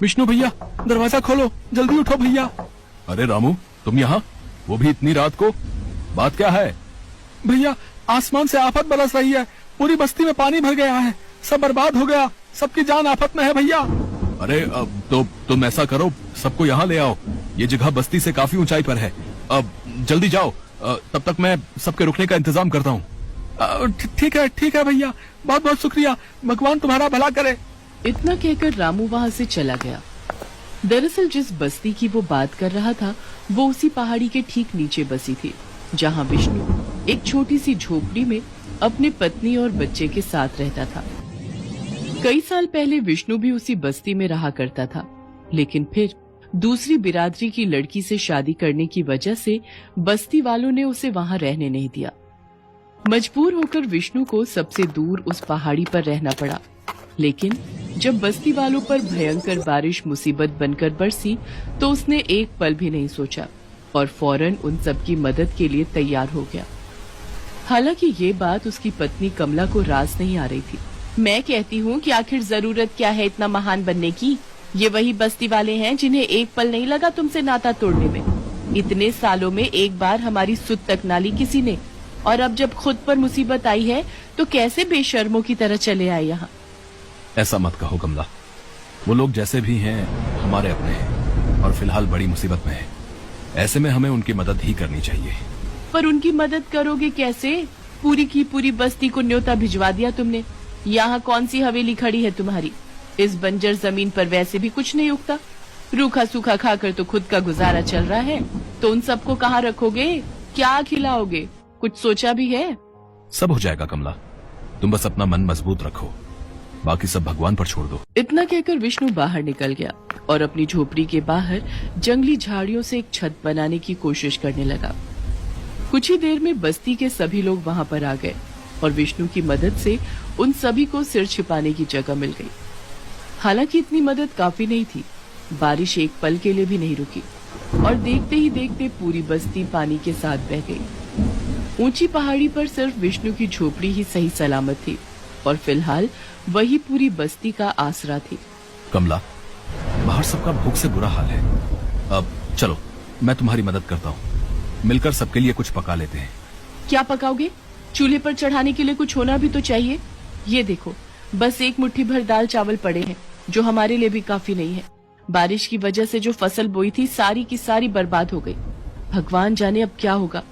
विष्णु भैया, दरवाजा खोलो, जल्दी उठो भैया। अरे रामू, तुम यहाँ, वो भी इतनी रात को? बात क्या है? भैया, आसमान से आफत बरस रही है, पूरी बस्ती में पानी भर गया है, सब बर्बाद हो गया, सबकी जान आफत में है भैया। अरे तो तुम ऐसा करो, सबको यहाँ ले आओ, ये जगह बस्ती से काफी ऊंचाई पर है। अब जल्दी जाओ, तब तक मैं सबके रुकने का इंतजाम करता हूँ। ठीक है भैया, बहुत बहुत शुक्रिया, भगवान तुम्हारा भला करे। इतना कहकर रामू वहाँ से चला गया। दरअसल जिस बस्ती की वो बात कर रहा था वो उसी पहाड़ी के ठीक नीचे बसी थी, जहाँ विष्णु एक छोटी सी झोपड़ी में अपनी पत्नी और बच्चे के साथ रहता था। कई साल पहले विष्णु भी उसी बस्ती में रहा करता था, लेकिन फिर दूसरी बिरादरी की लड़की से शादी करने की वजह से बस्ती वालों ने उसे वहाँ रहने नहीं दिया। मजबूर होकर विष्णु को सबसे दूर उस पहाड़ी पर रहना पड़ा। लेकिन जब बस्ती वालों पर भयंकर बारिश मुसीबत बनकर बरसी तो उसने एक पल भी नहीं सोचा और फौरन उन सब की मदद के लिए तैयार हो गया। हालांकि ये बात उसकी पत्नी कमला को रास नहीं आ रही थी। मैं कहती हूँ कि आखिर जरूरत क्या है इतना महान बनने की? ये वही बस्ती वाले हैं जिन्हें एक पल नहीं लगा तुमसे नाता तोड़ने में। इतने सालों में एक बार हमारी सुध तक ना ली किसी ने, और अब जब खुद पर मुसीबत आई है तो कैसे बेशर्मों की तरह चले आए यहाँ। ऐसा मत कहो कमला, वो लोग जैसे भी हैं हमारे अपने हैं और फिलहाल बड़ी मुसीबत में हैं। ऐसे में हमें उनकी मदद ही करनी चाहिए। पर उनकी मदद करोगे कैसे? पूरी की पूरी बस्ती को न्योता भिजवा दिया तुमने। यहाँ कौन सी हवेली खड़ी है तुम्हारी? इस बंजर जमीन पर वैसे भी कुछ नहीं उगता। रूखा सूखा खाकर तो खुद का गुजारा चल रहा है, तो उन सबको कहाँ रखोगे? क्या खिलाओगे? कुछ सोचा भी है? सब हो जाएगा कमला, तुम बस अपना मन मजबूत रखो, बाकी सब भगवान पर छोड़ दो। इतना कहकर विष्णु बाहर निकल गया और अपनी झोपड़ी के बाहर जंगली झाड़ियों से एक छत बनाने की कोशिश करने लगा। कुछ ही देर में बस्ती के सभी लोग वहाँ पर आ गए और विष्णु की मदद से उन सभी को सिर छिपाने की जगह मिल गई। हालांकि इतनी मदद काफी नहीं थी, बारिश एक पल के लिए भी नहीं रुकी और देखते ही देखते पूरी बस्ती पानी के साथ बह गई। ऊंची पहाड़ी पर सिर्फ विष्णु की झोपड़ी ही सही सलामत थी और फिलहाल वही पूरी बस्ती का आसरा थी। कमला, बाहर सबका भूख से बुरा हाल है। अब चलो, मैं तुम्हारी मदद करता हूँ, मिलकर सबके लिए कुछ पका लेते हैं। क्या पकाओगे? चूल्हे पर चढ़ाने के लिए कुछ होना भी तो चाहिए। ये देखो, बस एक मुट्ठी भर दाल चावल पड़े हैं, जो हमारे लिए भी काफी नहीं है। बारिश की वजह से जो फसल बोई थी सारी की सारी बर्बाद हो गई। भगवान जाने अब क्या होगा।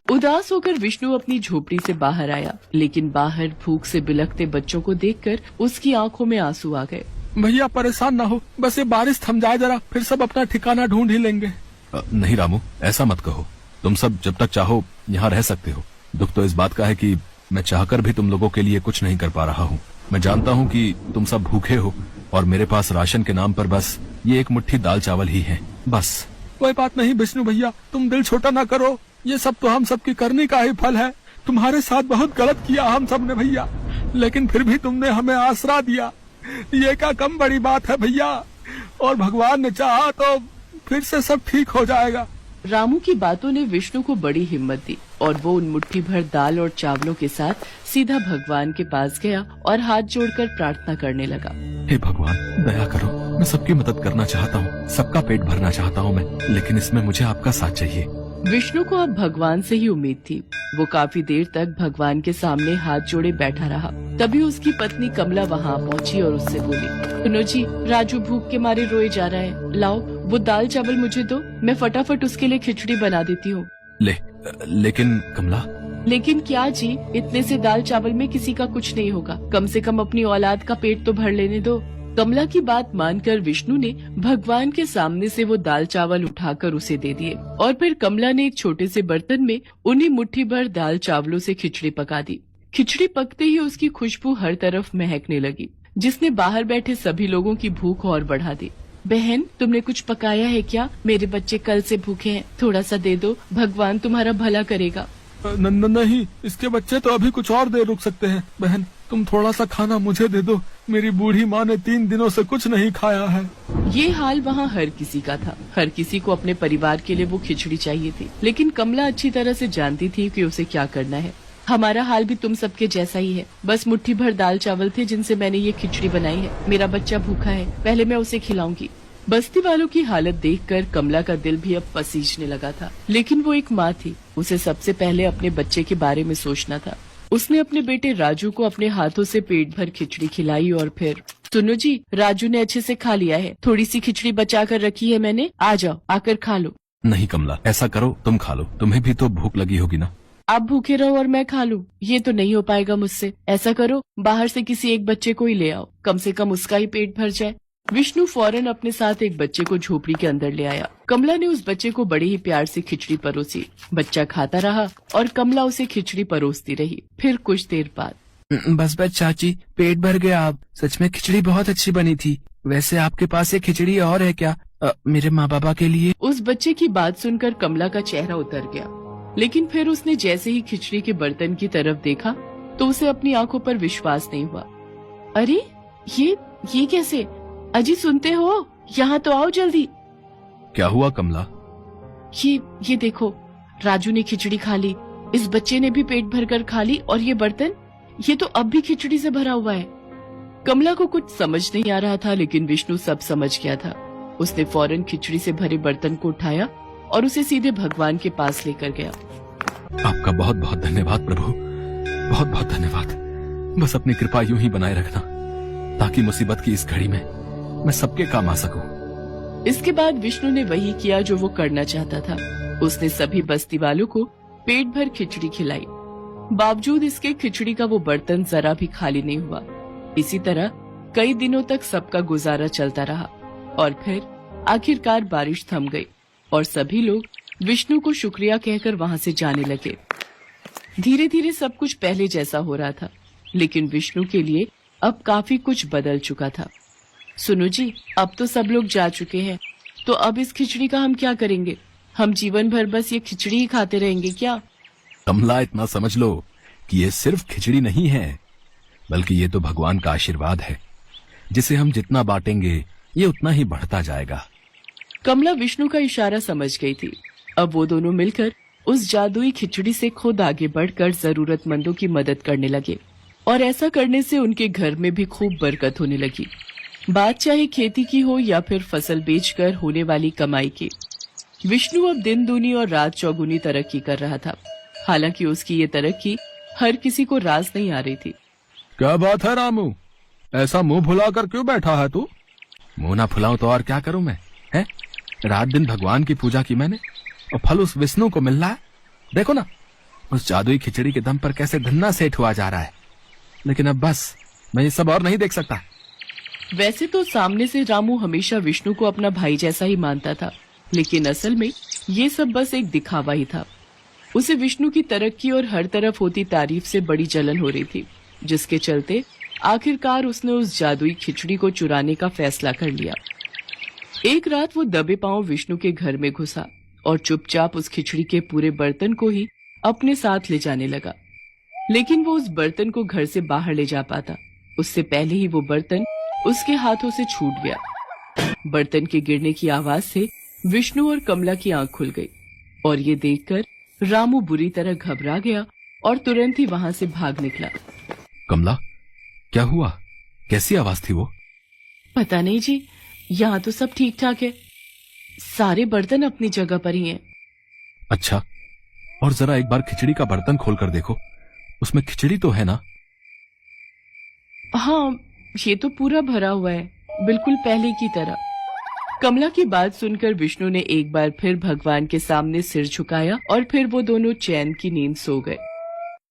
उदास होकर विष्णु अपनी झोपड़ी से बाहर आया, लेकिन बाहर भूख से बिलखते बच्चों को देखकर उसकी आंखों में आंसू आ गए। भैया परेशान ना हो, बस ये बारिश थम जाए जरा, फिर सब अपना ठिकाना ढूंढ ही लेंगे। नहीं रामू, ऐसा मत कहो, तुम सब जब तक चाहो यहाँ रह सकते हो। दुख तो इस बात का है कि मैं चाहकर भी तुम लोगों के लिए कुछ नहीं कर पा रहा हूँ। मैं जानता हूँ कि तुम सब भूखे हो और मेरे पास राशन के नाम पर बस ये एक मुट्ठी दाल चावल ही है, बस। कोई बात नहीं विष्णु भैया, तुम दिल छोटा ना करो, ये सब तो हम सबकी करने का ही फल है। तुम्हारे साथ बहुत गलत किया हम सब ने भैया, लेकिन फिर भी तुमने हमें आसरा दिया, ये क्या कम बड़ी बात है भैया। और भगवान ने चाहा तो फिर से सब ठीक हो जाएगा। रामू की बातों ने विष्णु को बड़ी हिम्मत दी और वो उन मुट्ठी भर दाल और चावलों के साथ सीधा भगवान के पास गया और हाथ जोड़कर प्रार्थना करने लगा। हे भगवान, दया करो, मैं सबकी मदद करना चाहता हूँ, सबका पेट भरना चाहता हूँ मैं, लेकिन इसमें मुझे आपका साथ चाहिए। विष्णु को अब भगवान से ही उम्मीद थी। वो काफी देर तक भगवान के सामने हाथ जोड़े बैठा रहा। तभी उसकी पत्नी कमला वहाँ पहुँची और उससे बोली, सुनो जी, राजू भूख के मारे रोए जा रहा है, लाओ वो दाल चावल मुझे दो, मैं फटाफट उसके लिए खिचड़ी बना देती हूँ। लेकिन कमला। लेकिन क्या जी, इतने से दाल चावल में किसी का कुछ नहीं होगा, कम से कम अपनी औलाद का पेट तो भर लेने दो। कमला की बात मानकर विष्णु ने भगवान के सामने से वो दाल चावल उठाकर उसे दे दिए और फिर कमला ने एक छोटे से बर्तन में उन्हीं मुट्ठी भर दाल चावलों से खिचड़ी पका दी। खिचड़ी पकते ही उसकी खुशबू हर तरफ महकने लगी, जिसने बाहर बैठे सभी लोगों की भूख और बढ़ा दी। बहन, तुमने कुछ पकाया है क्या? मेरे बच्चे कल से भूखे हैं, थोड़ा सा दे दो, भगवान तुम्हारा भला करेगा। नहीं, इसके बच्चे तो अभी कुछ और देर रुक सकते हैं। बहन, तुम थोड़ा सा खाना मुझे दे दो, मेरी बूढ़ी माँ ने 3 दिनों से कुछ नहीं खाया है। ये हाल वहाँ हर किसी का था। हर किसी को अपने परिवार के लिए वो खिचड़ी चाहिए थी, लेकिन कमला अच्छी तरह से जानती थी कि उसे क्या करना है। हमारा हाल भी तुम सबके जैसा ही है। बस मुट्ठी भर दाल चावल थे जिनसे मैंने ये खिचड़ी बनाई है। मेरा बच्चा भूखा है, पहले मैं उसे खिलाऊंगी। बस्ती वालों की हालत देखकर कमला का दिल भी अब पसीजने लगा था, लेकिन वो एक माँ थी, उसे सबसे पहले अपने बच्चे के बारे में सोचना था। उसने अपने बेटे राजू को अपने हाथों से पेट भर खिचड़ी खिलाई और फिर, सुनो जी, राजू ने अच्छे से खा लिया है, थोड़ी सी खिचड़ी बचा कर रखी है मैंने, आ जाओ आकर खा लो। नहीं कमला, ऐसा करो, तुम खा लो, तुम्हें भी तो भूख लगी होगी ना। आप भूखे रहो और मैं खा लूं, ये तो नहीं हो पाएगा मुझसे। ऐसा करो, बाहर से किसी एक बच्चे को ही ले आओ, कम से कम उसका ही पेट भर जाए। विष्णु फौरन अपने साथ एक बच्चे को झोपड़ी के अंदर ले आया। कमला ने उस बच्चे को बड़े ही प्यार से खिचड़ी परोसी। बच्चा खाता रहा और कमला उसे खिचड़ी परोसती रही। फिर कुछ देर बाद, बस बस चाची, पेट भर गया अब। सच में खिचड़ी बहुत अच्छी बनी थी। वैसे आपके पास एक खिचड़ी और है क्या, मेरे माँ बाबा के लिए? उस बच्चे की बात सुनकर कमला का चेहरा उतर गया, लेकिन फिर उसने जैसे ही खिचड़ी के बर्तन की तरफ देखा तो उसे अपनी आंखों पर विश्वास नहीं हुआ। अरे ये कैसे? अजी सुनते हो, यहाँ तो आओ जल्दी। क्या हुआ कमला? ये देखो, राजू ने खिचड़ी खा ली, इस बच्चे ने भी पेट भर कर खा ली, और ये बर्तन, ये तो अब भी खिचड़ी से भरा हुआ है। कमला को कुछ समझ नहीं आ रहा था, लेकिन विष्णु सब समझ गया था। उसने फौरन खिचड़ी से भरे बर्तन को उठाया और उसे सीधे भगवान के पास लेकर गया। आपका बहुत बहुत धन्यवाद प्रभु, बहुत बहुत धन्यवाद। बस अपनी कृपा यूं ही बनाए रखना, ताकि मुसीबत की इस घड़ी में मैं सबके काम आ सकूं। इसके बाद विष्णु ने वही किया जो वो करना चाहता था। उसने सभी बस्ती वालों को पेट भर खिचड़ी खिलाई। बावजूद इसके खिचड़ी का वो बर्तन जरा भी खाली नहीं हुआ। इसी तरह कई दिनों तक सबका गुजारा चलता रहा और फिर आखिरकार बारिश थम गई और सभी लोग विष्णु को शुक्रिया कहकर वहां से जाने लगे। धीरे धीरे सब कुछ पहले जैसा हो रहा था, लेकिन विष्णु के लिए अब काफी कुछ बदल चुका था। सुनो जी, अब तो सब लोग जा चुके हैं, तो अब इस खिचड़ी का हम क्या करेंगे? हम जीवन भर बस ये खिचड़ी ही खाते रहेंगे क्या? कमला, इतना समझ लो कि ये सिर्फ खिचड़ी नहीं है, बल्कि ये तो भगवान का आशीर्वाद है, जिसे हम जितना बांटेंगे ये उतना ही बढ़ता जाएगा। कमला विष्णु का इशारा समझ गई थी। अब वो दोनों मिलकर उस जादुई खिचड़ी से खुद आगे बढ़कर जरूरतमंदों की मदद करने लगे, और ऐसा करने से उनके घर में भी खूब बरकत होने लगी। बात चाहे खेती की हो या फिर फसल बेचकर होने वाली कमाई की। विष्णु अब दिन दूनी और रात चौगुनी तरक्की कर रहा था। हालांकि उसकी ये तरक्की हर किसी को रास नहीं आ रही थी। क्या बात है रामू, ऐसा मुंह फुलाकर क्यों बैठा है तू? मुंह ना फुलाऊं तो और क्या करूं मैं, हैं? रात दिन भगवान की पूजा की मैंने, और फल उस विष्णु को मिल रहा है। देखो ना, उस जादुई खिचड़ी के दम पर कैसे धन्ना सेठ हुआ जा रहा है। लेकिन अब बस मैं ये सब और नहीं देख सकता। वैसे तो सामने से रामू हमेशा विष्णु को अपना भाई जैसा ही मानता था, लेकिन असल में ये सब बस एक दिखावा ही था। उसे विष्णु की तरक्की और हर तरफ होती तारीफ से बड़ी जलन हो रही थी, जिसके चलते आखिरकार उसने उस जादुई खिचड़ी को चुराने का फैसला कर लिया। एक रात वो दबे पांव विष्णु के घर में घुसा और चुपचाप उस खिचड़ी के पूरे बर्तन को ही अपने साथ ले जाने लगा। लेकिन वो उस बर्तन को घर से बाहर ले जा पाता, उससे पहले ही वो बर्तन उसके हाथों से छूट गया। बर्तन के गिरने की आवाज से विष्णु और कमला की आंख खुल गई, और ये देखकर रामू बुरी तरह घबरा गया और तुरंत ही वहां से भाग निकला। कमला, क्या हुआ? कैसी आवाज थी वो? पता नहीं जी, यहाँ तो सब ठीक ठाक है, सारे बर्तन अपनी जगह पर ही हैं। अच्छा, और जरा एक बार खिचड़ी का बर्तन खोलकर देखो, उसमें खिचड़ी तो है ना? हाँ, ये तो पूरा भरा हुआ है, बिल्कुल पहले की तरह। कमला की बात सुनकर विष्णु ने एक बार फिर भगवान के सामने सिर झुकाया और फिर वो दोनों चैन की नींद सो गए।